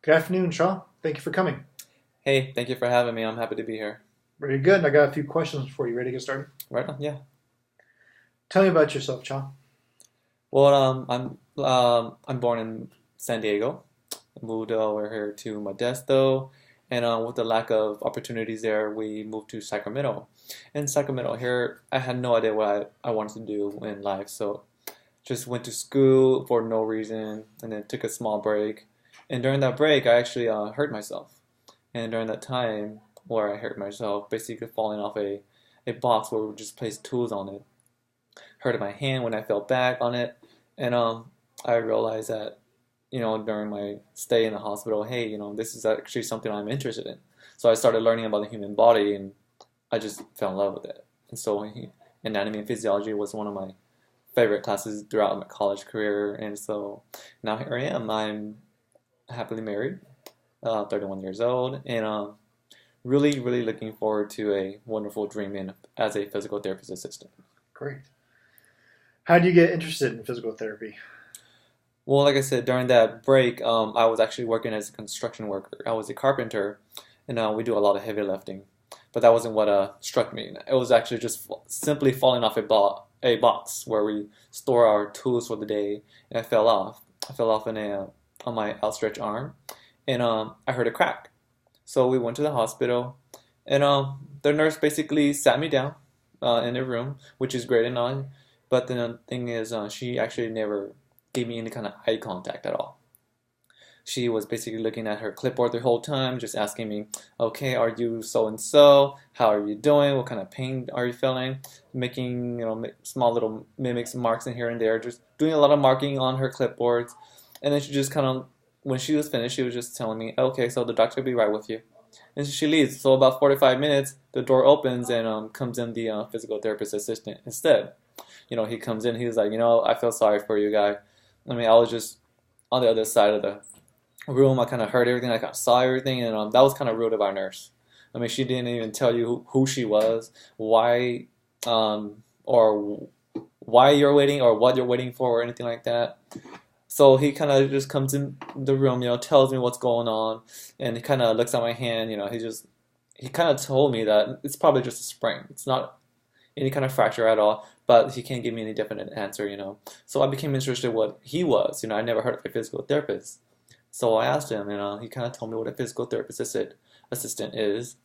Good afternoon, Shaw. Thank you for coming. Hey, thank you for having me. I'm happy to be here. Very good. I got a few questions for you. Ready to get started? Right on? Yeah. Tell me about yourself, Shaw. Well, I'm born in San Diego. Moved over here to Modesto, and with the lack of opportunities there, we moved to Sacramento. In Sacramento here, I had no idea what I wanted to do in life, so just went to school for no reason, and then took a small break. And during that break, I actually hurt myself. And during that time where I hurt myself, basically falling off a box where we just placed tools on it, hurt my hand when I fell back on it, and I realized that during my stay in the hospital, hey, this is actually something I'm interested in. So I started learning about the human body, and I just fell in love with it. And so anatomy and physiology was one of my favorite classes throughout my college career, and so now here I am. I'm happily married, 31 years old, and really, really looking forward to a wonderful dream in as a physical therapist assistant. Great. How do you get interested in physical therapy? Well, like I said, during that break, I was actually working as a construction worker. I was a carpenter, and we do a lot of heavy lifting. But that wasn't what struck me. It was actually just simply falling off a box where we store our tools for the day, and I fell off. I fell off on my outstretched arm, and I heard a crack. So we went to the hospital, and the nurse basically sat me down in a room, which is great and all. But the thing is, she actually never gave me any kind of eye contact at all. She was basically looking at her clipboard the whole time, just asking me, okay, are you so and so? How are you doing? What kind of pain are you feeling? Making, small little mimics, marks in here and there, just doing a lot of marking on her clipboards. And then she just kind of, when she was finished, she was just telling me, okay, so the doctor will be right with you. And so she leaves. So about 45 minutes, the door opens and comes in the physical therapist assistant instead. He comes in, he was like, I feel sorry for you, guy. I mean, I was just on the other side of the room. I kind of heard everything. I kind of saw everything, and that was kind of rude of our nurse. I mean, she didn't even tell you who she was, why, or why you're waiting, or what you're waiting for, or anything like that. So he kind of just comes in the room, tells me what's going on, and he kind of looks at my hand. He kind of told me that it's probably just a sprain. It's not any kind of fracture at all, but he can't give me any definite answer. So I became interested in what he was. I never heard of a physical therapist. So I asked him, and he kind of told me what a physical therapist assistant is.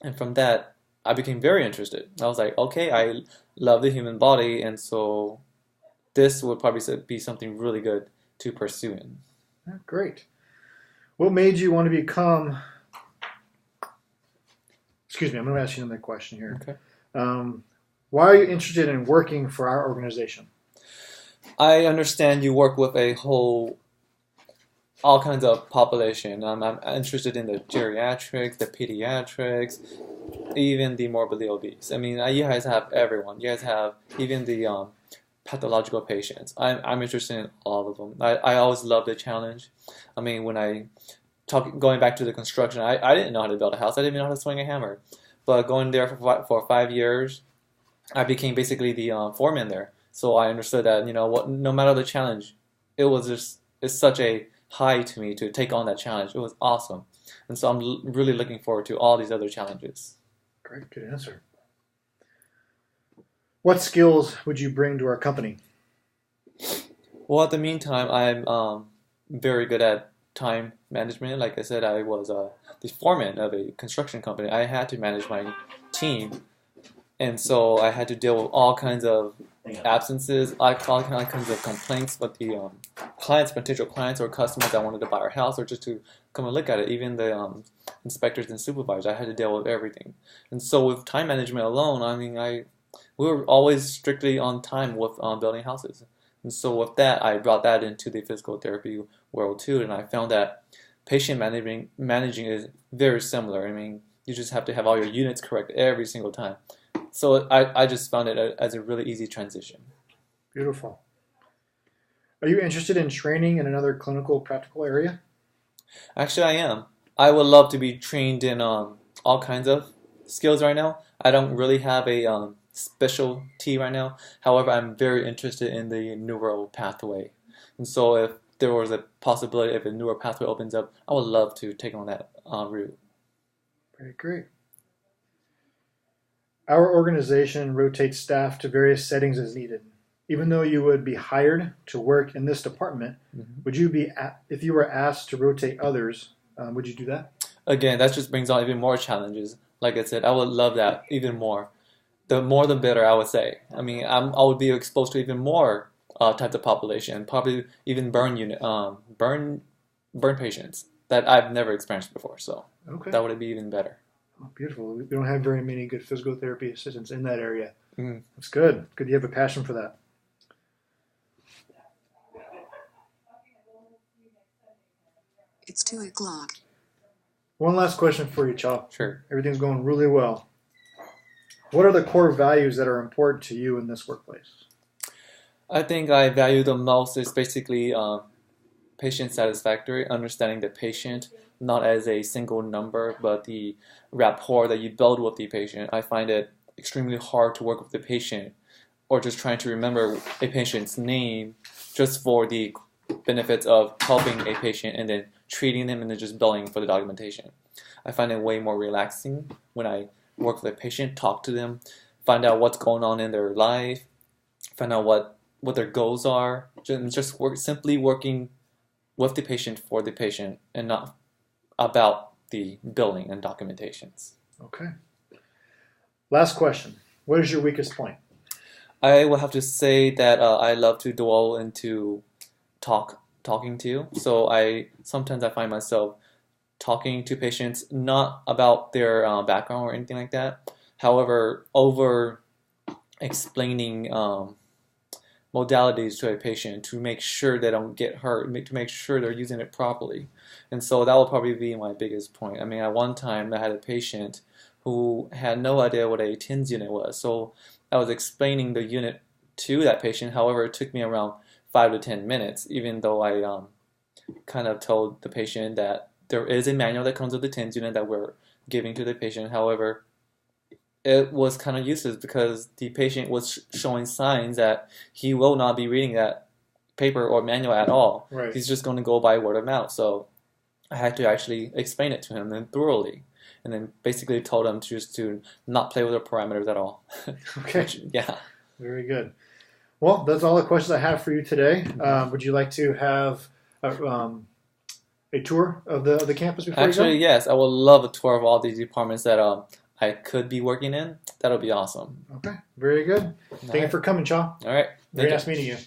And from that, I became very interested. I was like, okay, I love the human body, and so this would probably be something really good to pursue in. Great. What made you want to become? Excuse me, I'm going to ask you another question here. Okay. Why are you interested in working for our organization? I understand you work with all kinds of population. I'm interested in the geriatrics, the pediatrics, even the morbidly obese. I mean, you guys have everyone. You guys have even the pathological patients. I'm interested in all of them. I always love the challenge. I mean, when going back to the construction, I didn't know how to build a house. I didn't even know how to swing a hammer. But going there for 5 years, I became basically the foreman there. So I understood that no matter the challenge, it's such a high to me to take on that challenge. It was awesome, and so I'm really looking forward to all these other challenges. Great, good answer. What skills would you bring to our company? Well, at the meantime, I'm very good at time management. Like I said, I was the foreman of a construction company. I had to manage my team, and so I had to deal with all kinds of absences, all kinds of complaints with the potential clients or customers that wanted to buy our house or just to come and look at it. Even the inspectors and supervisors, I had to deal with everything. And so with time management alone, I mean, we were always strictly on time with building houses. And so with that, I brought that into the physical therapy world too, and I found that patient managing is very similar. I mean, you just have to have all your units correct every single time. So I just found it as a really easy transition. Beautiful. Are you interested in training in another clinical practical area? Actually, I am. I would love to be trained in all kinds of skills right now. I don't really have a specialty right now. However, I'm very interested in the neural pathway. And so if there was a possibility if a newer pathway opens up, I would love to take on that route. Very great. Our organization rotates staff to various settings as needed. Even though you would be hired to work in this department, would you be, if you were asked to rotate others, would you do that? Again, that just brings on even more challenges. Like I said, I would love that even more. The more the better, I would say. I mean, I would be exposed to even more types of population, probably even burn patients that I've never experienced before. So Okay. that would be even better. Oh, beautiful. We don't have very many good physical therapy assistants in that area. Mm. That's good. Good you have a passion for that. It's 2 o'clock. One last question for you, Chaw. Sure. Everything's going really well. What are the core values that are important to you in this workplace? I think I value the most is basically patient satisfactory, understanding the patient not as a single number, but the rapport that you build with the patient. I find it extremely hard to work with the patient or just trying to remember a patient's name just for the benefits of helping a patient and then treating them and then just billing for the documentation. I find it way more relaxing when I work with a patient, talk to them, find out what's going on in their life, find out what their goals are, just simply working with the patient for the patient and not about the billing and documentations. Okay. Last question. What is your weakest point? I will have to say that I love to dwell into talking to. So sometimes I find myself talking to patients not about their background or anything like that. However, over explaining modalities to a patient to make sure they don't get hurt, to make sure they're using it properly. And so that will probably be my biggest point. I mean, at one time I had a patient who had no idea what a TENS unit was. So I was explaining the unit to that patient. However, it took me around 5 to 10 minutes, even though I kind of told the patient that there is a manual that comes with the TENS unit that we're giving to the patient. However, it was kind of useless because the patient was showing signs that he will not be reading that paper or manual at all. Right. He's just going to go by word of mouth. So I had to actually explain it to him and thoroughly, and then basically told him to not play with the parameters at all. Okay. Which, yeah. Very good. Well, that's all the questions I have for you today. Would you like to have a tour of the campus before Actually, you go? yes. I would love a tour of all these departments that I could be working in. That'll be awesome. Okay. Very good. Thank you for coming, Chaw. All right. Very Thank you. nice meeting you.